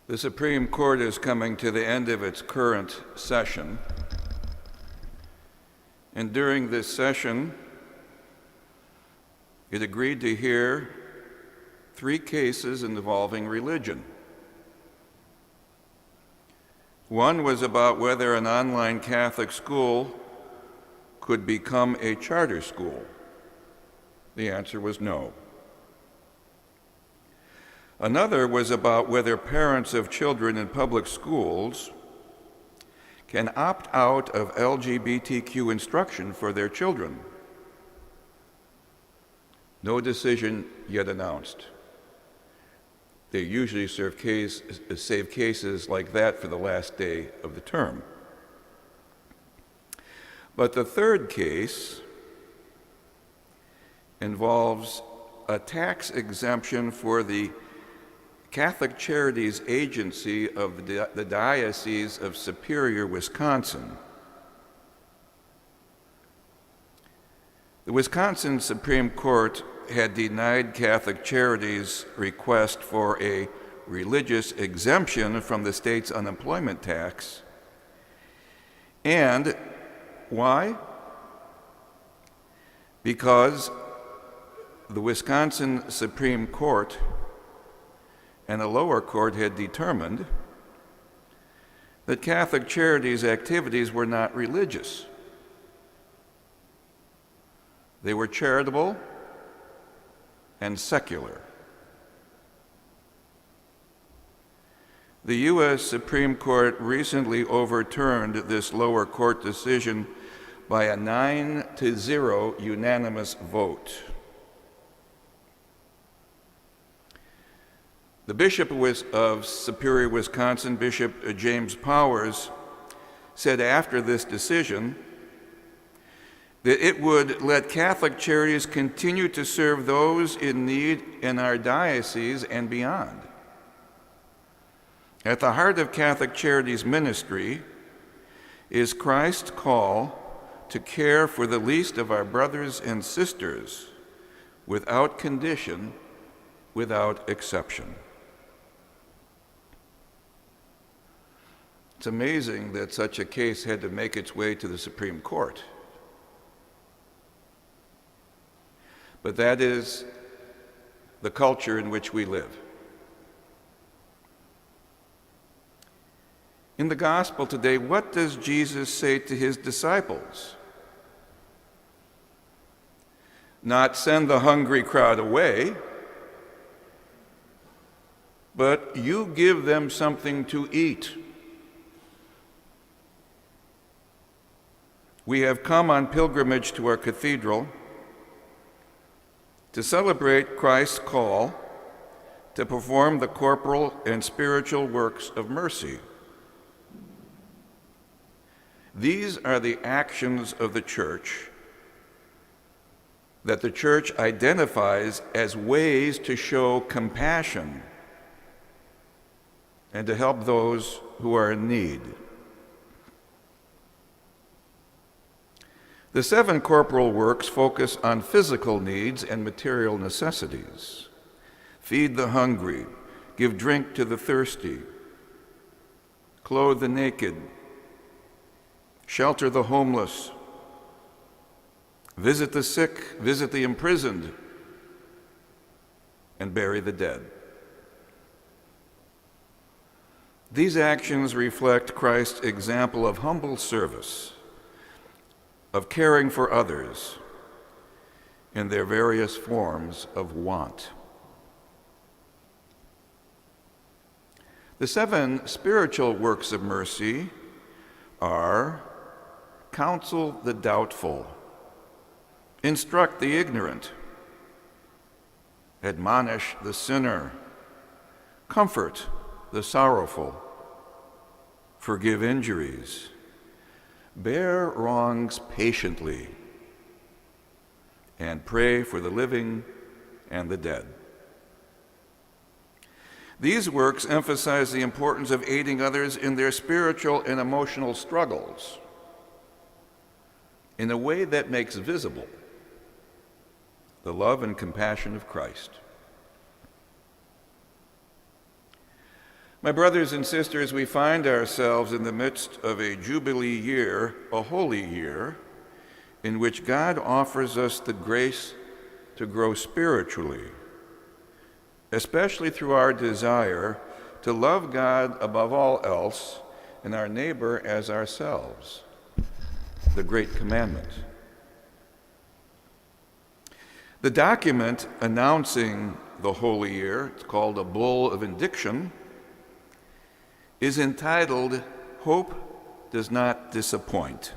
The Supreme Court is coming to the end of its current session, and during this session, it agreed to hear 3 cases involving religion. One was about whether an online Catholic school could become a charter school. The answer was no. Another was about whether parents of children in public schools can opt out of LGBTQ instruction for their children. No decision yet announced. They usually save cases like that for the last day of the term. But the third case involves a tax exemption for the Catholic Charities Agency of the Diocese of Superior, Wisconsin. The Wisconsin Supreme Court had denied Catholic Charities' request for a religious exemption from the state's unemployment tax. And why? Because the Wisconsin Supreme Court and a lower court had determined that Catholic Charities' activities were not religious. They were charitable and secular. The U.S. Supreme Court recently overturned this lower court decision by a 9-0 unanimous vote. The Bishop of Superior, Wisconsin, Bishop James Powers, said after this decision that it would let Catholic Charities continue to serve those in need in our diocese and beyond. At the heart of Catholic Charities ministry is Christ's call to care for the least of our brothers and sisters without condition, without exception. It's amazing that such a case had to make its way to the Supreme Court. But that is the culture in which we live. In the gospel today, what does Jesus say to his disciples? Not send the hungry crowd away, but you give them something to eat. We have come on pilgrimage to our cathedral to celebrate Christ's call to perform the corporal and spiritual works of mercy. These are the actions of the Church that the Church identifies as ways to show compassion and to help those who are in need. The 7 corporal works focus on physical needs and material necessities. Feed the hungry, give drink to the thirsty, clothe the naked, shelter the homeless, visit the sick, visit the imprisoned, and bury the dead. These actions reflect Christ's example of humble service, of caring for others in their various forms of want. The 7 spiritual works of mercy are: counsel the doubtful, instruct the ignorant, admonish the sinner, comfort the sorrowful, forgive injuries, bear wrongs patiently, and pray for the living and the dead. These works emphasize the importance of aiding others in their spiritual and emotional struggles in a way that makes visible the love and compassion of Christ. My brothers and sisters, we find ourselves in the midst of a Jubilee year, a holy year, in which God offers us the grace to grow spiritually, especially through our desire to love God above all else and our neighbor as ourselves, the great commandment. The document announcing the holy year, it's called a Bull of Indiction, is entitled, Hope Does Not Disappoint.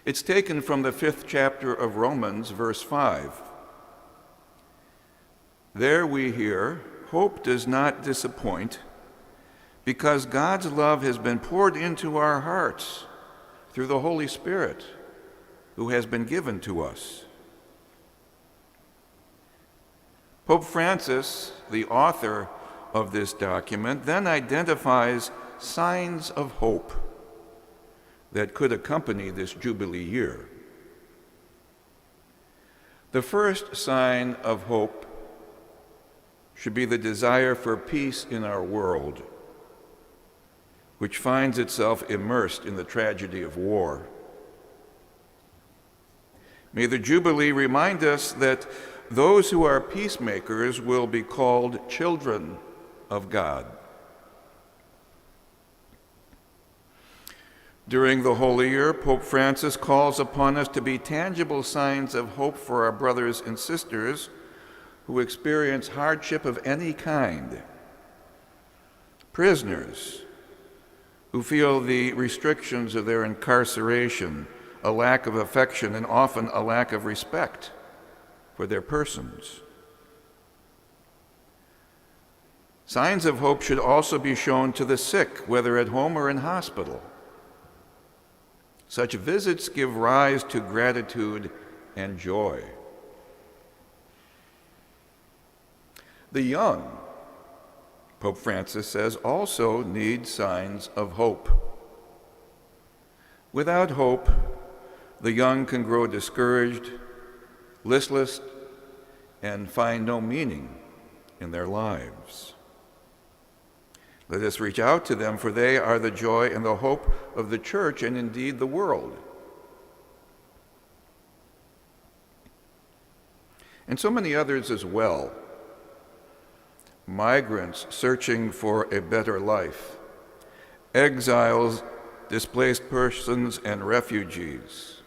It's taken from the 5th chapter of Romans, verse 5. There we hear, hope does not disappoint because God's love has been poured into our hearts through the Holy Spirit who has been given to us. Pope Francis, the author of this document, then identifies signs of hope that could accompany this Jubilee year. The first sign of hope should be the desire for peace in our world, which finds itself immersed in the tragedy of war. May the Jubilee remind us that those who are peacemakers will be called children of God. During the Holy Year, Pope Francis calls upon us to be tangible signs of hope for our brothers and sisters who experience hardship of any kind. Prisoners who feel the restrictions of their incarceration, a lack of affection, and often a lack of respect for their persons. Signs of hope should also be shown to the sick, whether at home or in hospital. Such visits give rise to gratitude and joy. The young, Pope Francis says, also need signs of hope. Without hope, the young can grow discouraged, listless, and find no meaning in their lives. Let us reach out to them, for they are the joy and the hope of the church and indeed the world. And so many others as well. Migrants searching for a better life, exiles, displaced persons, and refugees,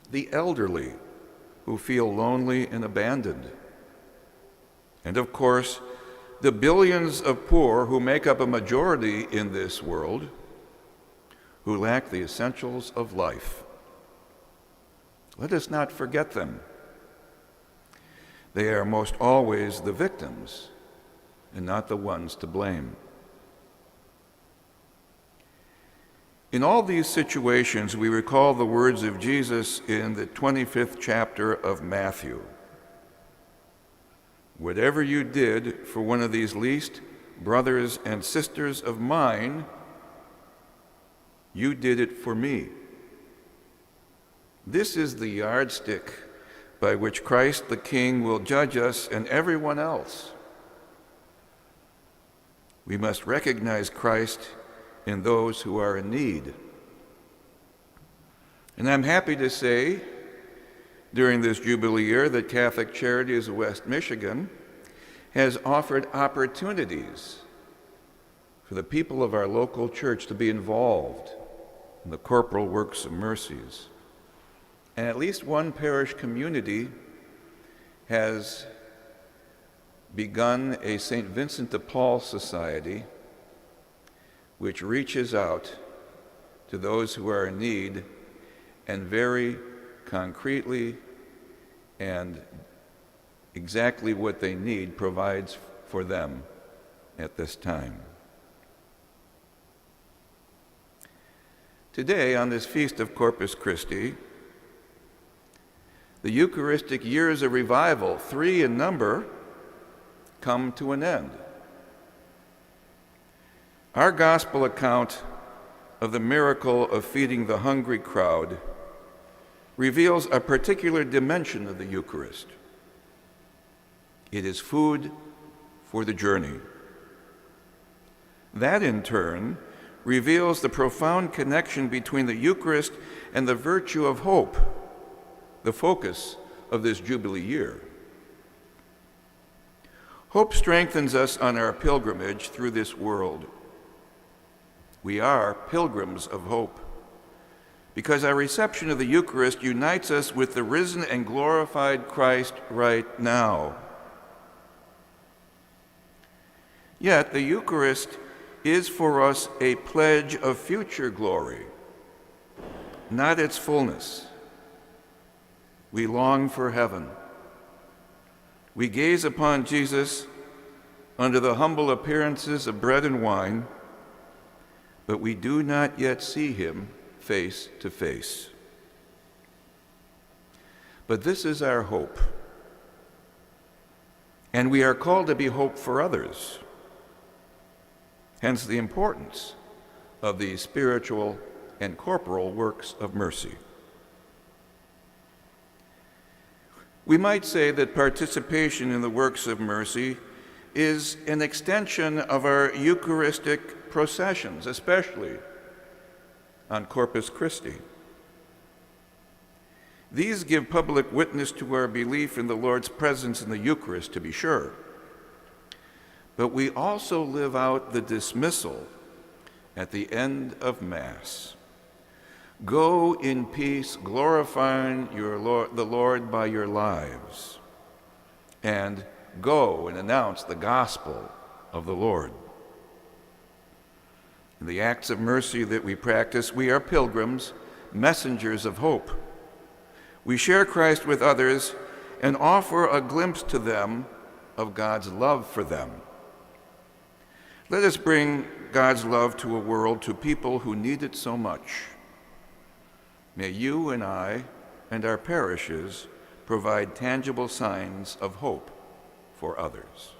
the elderly who feel lonely and abandoned, and of course, the billions of poor who make up a majority in this world who lack the essentials of life. Let us not forget them. They are most always the victims and not the ones to blame. In all these situations, we recall the words of Jesus in the 25th chapter of Matthew. Whatever you did for one of these least brothers and sisters of mine, you did it for me. This is the yardstick by which Christ the King will judge us and everyone else. We must recognize Christ in those who are in need. And I'm happy to say, during this Jubilee year, that Catholic Charities of West Michigan has offered opportunities for the people of our local church to be involved in the corporal works of mercies. And at least one parish community has begun a St. Vincent de Paul Society, which reaches out to those who are in need and very concretely and exactly what they need provides for them at this time. Today, on this feast of Corpus Christi, the Eucharistic years of revival, 3 in number, come to an end. Our gospel account of the miracle of feeding the hungry crowd reveals a particular dimension of the Eucharist. It is food for the journey. That, in turn, reveals the profound connection between the Eucharist and the virtue of hope, the focus of this Jubilee year. Hope strengthens us on our pilgrimage through this world. We are pilgrims of hope, because our reception of the Eucharist unites us with the risen and glorified Christ right now. Yet the Eucharist is for us a pledge of future glory, not its fullness. We long for heaven. We gaze upon Jesus under the humble appearances of bread and wine, but we do not yet see him face to face. But this is our hope, and we are called to be hope for others. Hence the importance of these spiritual and corporal works of mercy. We might say that participation in the works of mercy is an extension of our Eucharistic processions, especially on Corpus Christi. These give public witness to our belief in the Lord's presence in the Eucharist, to be sure. But we also live out the dismissal at the end of Mass. Go in peace, glorifying the Lord by your lives, and go and announce the gospel of the Lord. In the acts of mercy that we practice, we are pilgrims, messengers of hope. We share Christ with others and offer a glimpse to them of God's love for them. Let us bring God's love to a world, to people who need it so much. May you and I and our parishes provide tangible signs of hope for others.